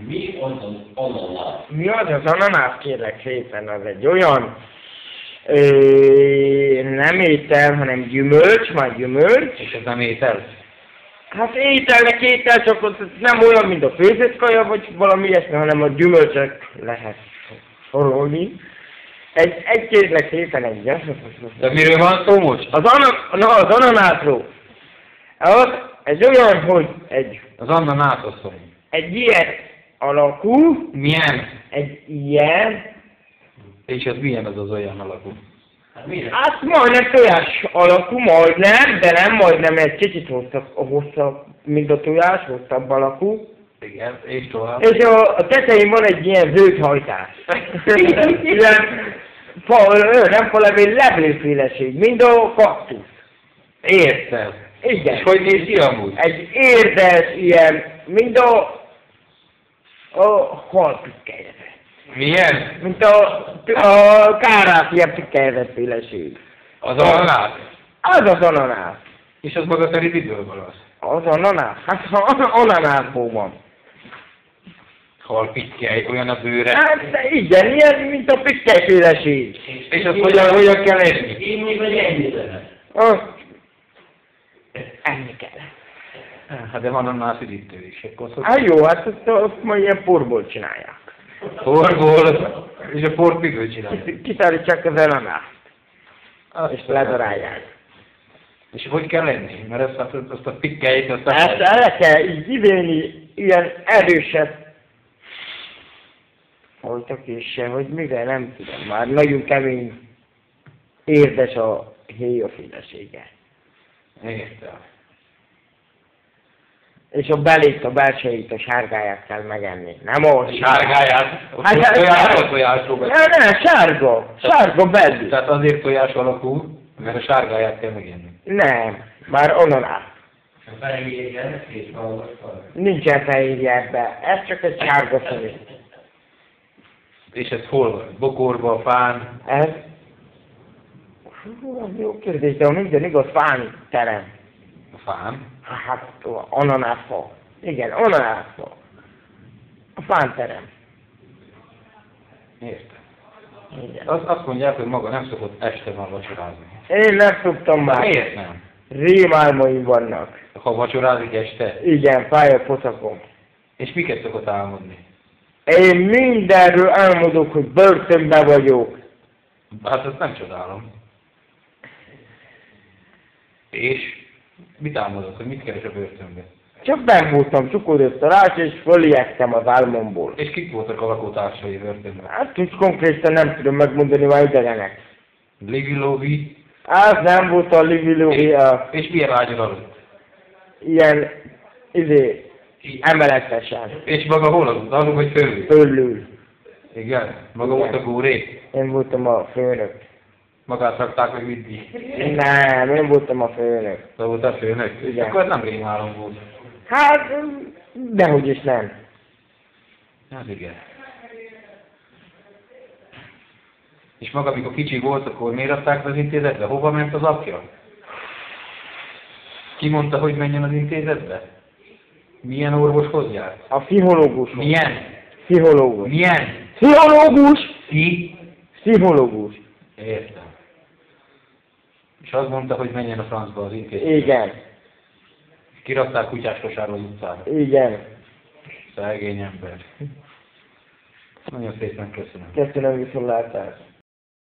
Mi az az ananász? Mi az az ananász, kérlek szépen, az egy olyan nem étel, hanem gyümölcs, már gyümölcs. És ez nem étel? Hát ételnek étel, csak ott nem olyan, mint a főzött kaja, vagy valami ilyesmi, hanem a gyümölcsök lehet sorolni. Egy kérlek szépen egy. De miről van szó most? Az ananászról. Az egy olyan, hogy Az ananászról szó. egy ilyen alakú, Milyen? egy ilyen, És ez milyen az olyan alakú? hát majdnem tojás alakú, majdnem, de nem majdnem, egy kicsit hosszabb, mint a tojás, hosszabb alakú. Igen, és tovább. És a tetején van egy ilyen zöldhajtás. Ilyen, nem falevél, levelőféleség, mint a kaktusz. Értem. Igen. És hogy néz ki amúgy? Egy érdes, ilyen, mint a halpikkelyre. Milyen? Mint a kárát, ilyen pikkelyre-féleség. Az ananász? Az az ananász. És az maga szerint idől van az? Az ananász. Hát ananászból van. Halpikkely, olyan a bőre. Hát de igen, ilyen, mint a pikkelyféleség. És azt hogyan kell enni? Én még vagy ennyit lehet. Ennyi kell. Hát de van ananász üdítő is. Hát jó, hát azt majd ilyen porból csinálják. Porból, és a port mikor csinálják? Kiszállítsák az ananászt, és ledarálják. És hogy kell lenni? Mert azt a pikkelyét, azt Ezt el kell így ivélni, ilyen erőset. Voltak is se, hogy mivel nem tudom, már nagyon kemény, érdes a héjafélesége. Értem. És a belét, a belsejét, a sárgáját kell megenni. Nem a Sárgáját? Hát, Tojásról nem, sárga. Sárga belül. Tehát azért tojás alakú, mert a sárgáját kell megenni. Nem, már ananász. A fejjégen és valószínűleg. Nincsen fehérje ebbe. Ez csak egy sárga színű. És ez hol van? Bokorba, fán? Ez? Hú, jó kérdés, de minden igaz, fán terem. A fán? Hát, ananászfa. Igen, ananászfa. A fán terem. Értem. Igen. Azt mondják, hogy maga nem szokott este már vacsorázni. Én nem tudtam már. Miért nem? Rémálmaim vannak. Ha vacsorázik este? Igen, fáj a pocakom. És miket szokott álmodni? Én mindenről álmodok, hogy börtönben vagyok. Hát azt nem csodálom. És mit álmodok, hogy mit keres a börtönben? Csak benn voltam cukorösztalás, és fölijedtem az álmomból. És kik voltak a lakótársai börtönben? Hát úgy konkrétan nem tudom megmondani, már idegenek. Livi-lovi? Az nem volt a livilóvi, És milyen ágyon aludt? ilyen, emeletesen. És maga hol aludt? Alul vagy fölül? Fölül. Igen? Maga Igen. volt a góré? Én voltam a főnök. Magát rakták meg mindig? Nem, én voltam a főnök. Te volt a főnök? Igen. Akkor ez nem rémálom volt. Hát, dehogy is nem. Hát igen. És maga, amikor kicsi volt, akkor miért adták az intézetbe? Hova ment az apja? Ki mondta, hogy menjen az intézetbe? Milyen orvoshoz járt? A pszichológus. Milyen? Pszichológus. Milyen? Pszichológus! Ki? Pszichológus. Értem. És azt mondta, hogy menjen a francba az intézetbe. Igen. Kirakták kutyás kosárba az utcára. Igen. Szegény ember. Nagyon szépen köszönöm. Köszönöm viszontlátásra.